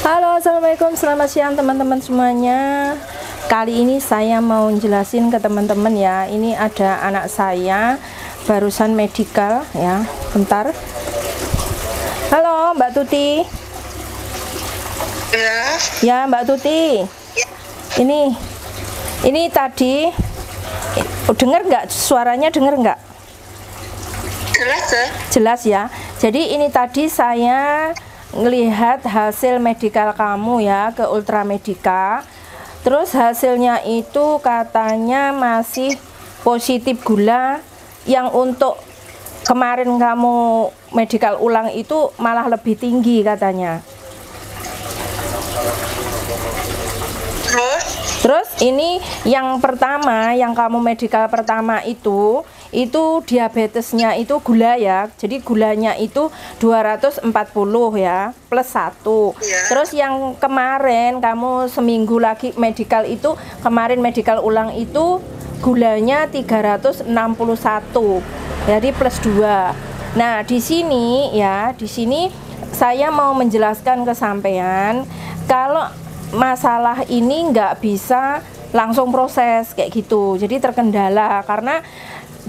Halo, assalamualaikum, selamat siang teman-teman semuanya. Kali ini saya mau jelasin ke teman-teman ya. Ini ada anak saya barusan medical ya. Bentar. Halo, Mbak Tuti. Ya. Ya, Mbak Tuti. Ya. Ini tadi dengar nggak suaranya? Dengar nggak? Jelas ya? Jelas ya. Jadi ini tadi saya ngelihat hasil medikal kamu ya ke Ultra Medika. Terus hasilnya itu katanya masih positif gula, yang untuk kemarin kamu medikal ulang itu malah lebih tinggi katanya. Terus ini yang pertama, yang kamu medikal pertama itu diabetesnya itu gula ya. Jadi gulanya itu 240 ya, plus 1. Ya. Terus yang kemarin kamu seminggu lagi medikal itu, kemarin medikal ulang itu gulanya 361. Jadi plus 2. Nah, di sini ya, di sini saya mau menjelaskan ke sampean kalau masalah ini nggak bisa langsung proses kayak gitu, jadi terkendala karena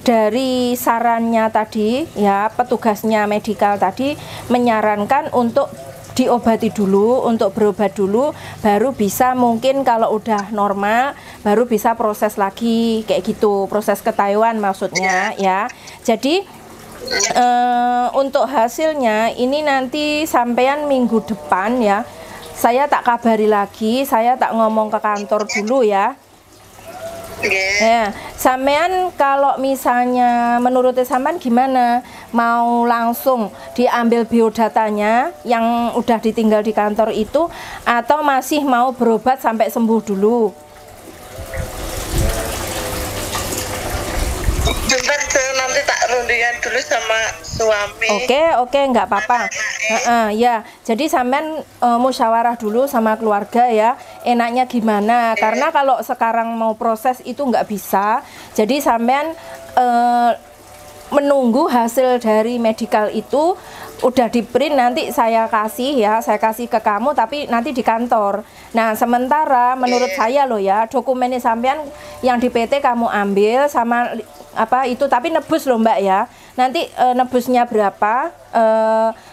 dari sarannya tadi ya, petugasnya medikal tadi menyarankan untuk diobati dulu, untuk berobat dulu, baru bisa mungkin kalau udah normal baru bisa proses lagi kayak gitu, proses ke Taiwan maksudnya ya. Jadi untuk hasilnya ini nanti sampean minggu depan ya, saya tak kabari lagi, saya tak ngomong ke kantor dulu ya. Ya, sampean kalau misalnya menurut sampean gimana? Mau langsung diambil biodatanya yang udah ditinggal di kantor itu, atau masih mau berobat sampai sembuh dulu? Bentar, nanti tak rundingan dulu sama suami. Oke, nggak apa-apa. Ya, jadi sampean musyawarah dulu sama keluarga ya, enaknya gimana? Karena kalau sekarang mau proses itu nggak bisa. Jadi sampean menunggu hasil dari medikal itu udah di print, nanti saya kasih ya, saya kasih ke kamu tapi nanti di kantor. Nah, sementara menurut saya loh ya, dokumennya sampean yang di PT kamu ambil sama apa itu, tapi nebus loh Mbak ya. Nanti nebusnya berapa?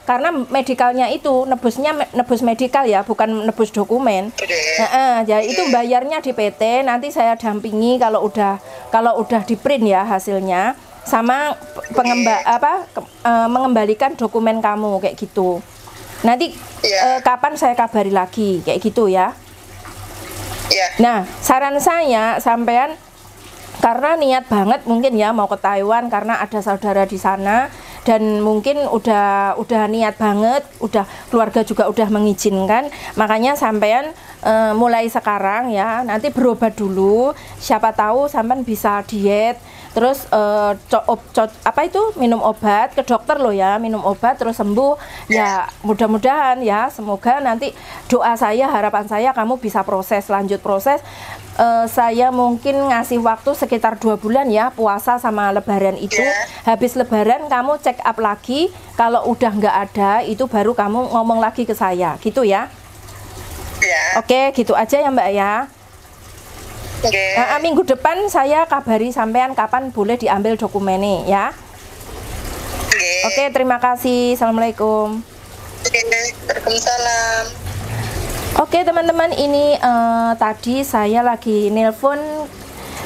Karena medikalnya itu nebusnya nebus medikal ya, bukan nebus dokumen. Jadi itu bayarnya di PT, nanti saya dampingi kalau udah di print ya hasilnya, sama mengembalikan dokumen kamu kayak gitu. Nanti kapan saya kabari lagi kayak gitu ya. Nah, saran saya sampean, karena niat banget mungkin ya mau ke Taiwan karena ada saudara di sana, dan mungkin udah niat banget, udah keluarga juga udah mengizinkan, makanya sampean mulai sekarang ya, nanti berobat dulu, siapa tahu sampean bisa diet, terus minum obat ke dokter loh ya, minum obat terus sembuh ya, mudah-mudahan ya, semoga nanti doa saya, harapan saya kamu bisa lanjut proses. Saya mungkin ngasih waktu sekitar 2 bulan ya, puasa sama lebaran itu. Habis lebaran kamu check up lagi, kalau udah nggak ada itu baru kamu ngomong lagi ke saya gitu ya. Oke, gitu aja ya Mbak ya. Minggu depan saya kabari sampean kapan boleh diambil dokumennya ya. Oke, terima kasih. Assalamualaikum. Waalaikumsalam. Oke teman-teman, ini tadi saya lagi nelpon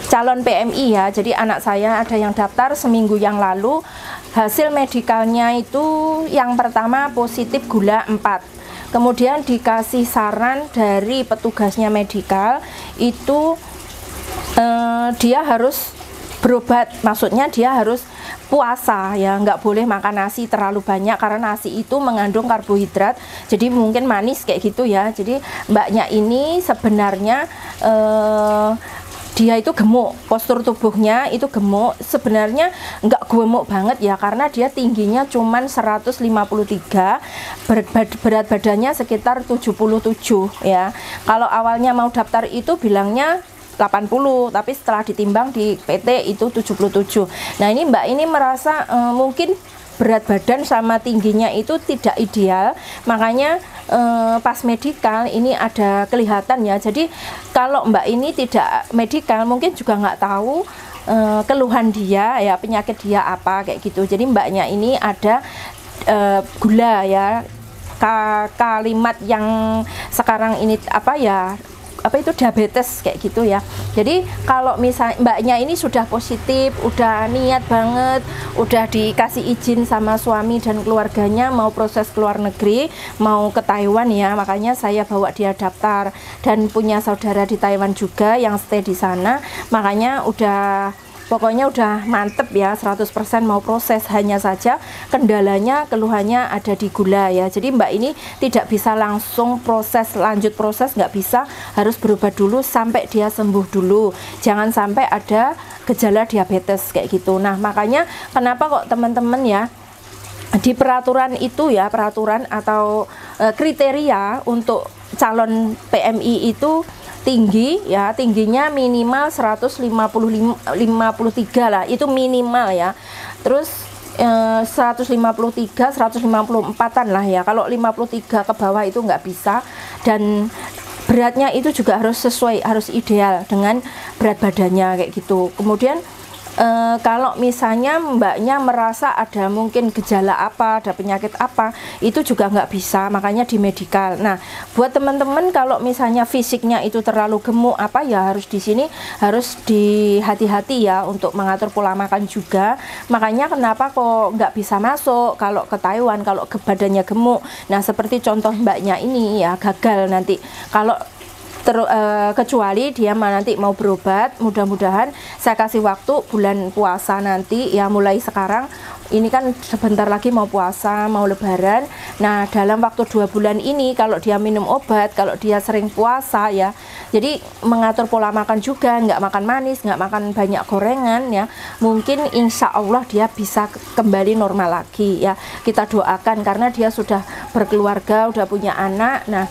calon PMI ya. Jadi anak saya ada yang daftar seminggu yang lalu, hasil medikalnya itu yang pertama positif gula 4. Kemudian dikasih saran dari petugasnya medikal itu dia harus berobat, maksudnya dia harus puasa ya, nggak boleh makan nasi terlalu banyak karena nasi itu mengandung karbohidrat, jadi mungkin manis kayak gitu ya. Jadi mbaknya ini sebenarnya dia itu gemuk, postur tubuhnya itu gemuk, sebenarnya nggak gemuk banget ya, karena dia tingginya cuman 153, berat badannya sekitar 77 ya. Kalau awalnya mau daftar itu bilangnya 80, tapi setelah ditimbang di PT itu 77. Nah, ini Mbak ini merasa mungkin berat badan sama tingginya itu tidak ideal, makanya pas medikal ini ada kelihatan ya. Jadi kalau Mbak ini tidak medikal mungkin juga nggak tahu keluhan dia ya, penyakit dia apa kayak gitu. Jadi Mbaknya ini ada gula ya, kalimat yang sekarang ini apa ya, apa itu diabetes kayak gitu ya. Jadi kalau misalnya Mbaknya ini sudah positif, udah niat banget, udah dikasih izin sama suami dan keluarganya mau proses ke luar negeri, mau ke Taiwan ya, makanya saya bawa dia daftar, dan punya saudara di Taiwan juga yang stay di sana, makanya pokoknya udah mantep ya, 100% mau proses. Hanya saja kendalanya, keluhannya ada di gula ya. Jadi Mbak ini tidak bisa langsung lanjut proses, nggak bisa, harus berobat dulu sampai dia sembuh dulu. Jangan sampai ada gejala diabetes kayak gitu. Nah makanya kenapa kok teman-teman ya, di peraturan itu ya, peraturan atau kriteria untuk calon PMI itu tinggi ya, tingginya minimal 153 lah, itu minimal ya. Terus 153, 154an lah ya. Kalau 53 ke bawah itu nggak bisa, dan beratnya itu juga harus sesuai, harus ideal dengan berat badannya kayak gitu. Kemudian kalau misalnya Mbaknya merasa ada mungkin gejala apa, ada penyakit apa, itu juga nggak bisa, makanya di medikal. Nah, buat teman-teman kalau misalnya fisiknya itu terlalu gemuk apa ya, harus di sini harus hati-hati ya untuk mengatur pola makan juga. Makanya kenapa kok nggak bisa masuk kalau ke Taiwan, kalau ke badannya gemuk. Nah, seperti contoh Mbaknya ini ya, gagal nanti kalau kecuali dia nanti mau berobat. Mudah-mudahan saya kasih waktu bulan puasa nanti ya, mulai sekarang ini kan sebentar lagi mau puasa, mau lebaran. Nah dalam waktu 2 bulan ini kalau dia minum obat, kalau dia sering puasa ya, jadi mengatur pola makan juga, nggak makan manis, nggak makan banyak gorengan ya, mungkin insya Allah dia bisa kembali normal lagi ya. Kita doakan karena dia sudah berkeluarga, udah punya anak. Nah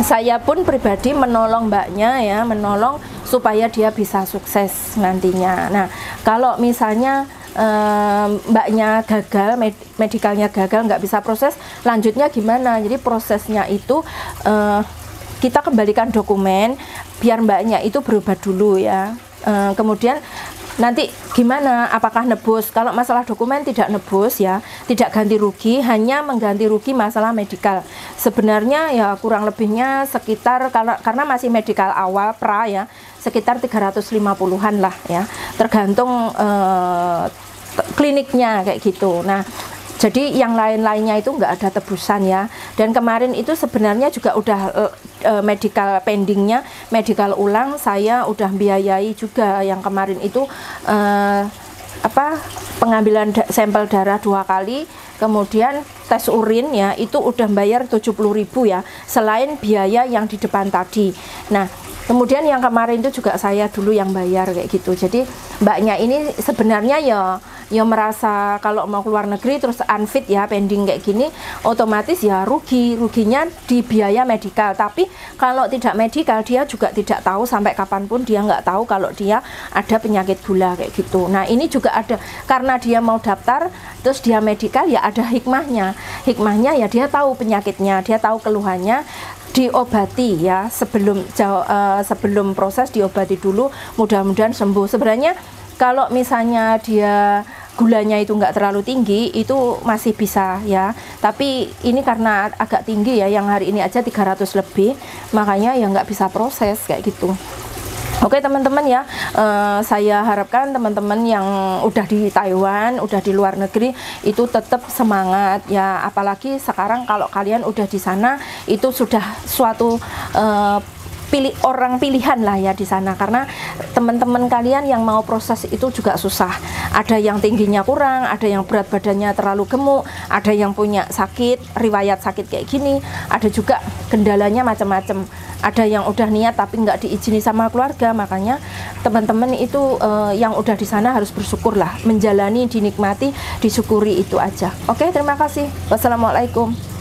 saya pun pribadi menolong Mbaknya ya, menolong supaya dia bisa sukses nantinya. Nah kalau misalnya Mbaknya gagal, medikalnya gagal, nggak bisa proses, lanjutnya gimana? Jadi prosesnya itu kita kembalikan dokumen biar Mbaknya itu berobat dulu ya. Kemudian nanti gimana, apakah nebus? Kalau masalah dokumen tidak nebus ya, tidak ganti rugi, hanya mengganti rugi masalah medikal. Sebenarnya ya kurang lebihnya sekitar, karena masih medikal awal pra ya, sekitar 350-an lah ya, tergantung kliniknya kayak gitu. Nah jadi yang lain-lainnya itu nggak ada tebusan ya. Dan kemarin itu sebenarnya juga udah medical pendingnya, medical ulang saya udah biayai juga yang kemarin itu pengambilan sampel darah 2 kali, kemudian tes urin ya, itu udah bayar 70.000 ya, selain biaya yang di depan tadi. Nah kemudian yang kemarin itu juga saya dulu yang bayar kayak gitu. Jadi Mbaknya ini sebenarnya ya merasa kalau mau keluar negeri terus unfit ya, pending kayak gini, otomatis ya ruginya di biaya medikal. Tapi kalau tidak medikal dia juga tidak tahu, sampai kapanpun dia nggak tahu kalau dia ada penyakit gula kayak gitu. Nah ini juga ada, karena dia mau daftar terus dia medikal ya, ada hikmahnya ya, dia tahu penyakitnya, dia tahu keluhannya, diobati ya, sebelum proses diobati dulu, mudah-mudahan sembuh. Sebenarnya kalau misalnya dia gulanya itu nggak terlalu tinggi, itu masih bisa ya, tapi ini karena agak tinggi ya, yang hari ini aja 300 lebih, makanya ya nggak bisa proses kayak gitu. Oke teman-teman ya, saya harapkan teman-teman yang udah di Taiwan, udah di luar negeri itu tetap semangat ya, apalagi sekarang kalau kalian udah di sana itu sudah suatu orang pilihan lah ya di sana, karena teman-teman kalian yang mau proses itu juga susah. Ada yang tingginya kurang, ada yang berat badannya terlalu gemuk, ada yang punya sakit, riwayat sakit kayak gini, ada juga kendalanya macam-macam. Ada yang udah niat tapi nggak diizini sama keluarga. Makanya teman-teman itu yang udah di sana harus bersyukur lah, menjalani, dinikmati, disyukuri, itu aja. Oke, terima kasih. Wassalamualaikum.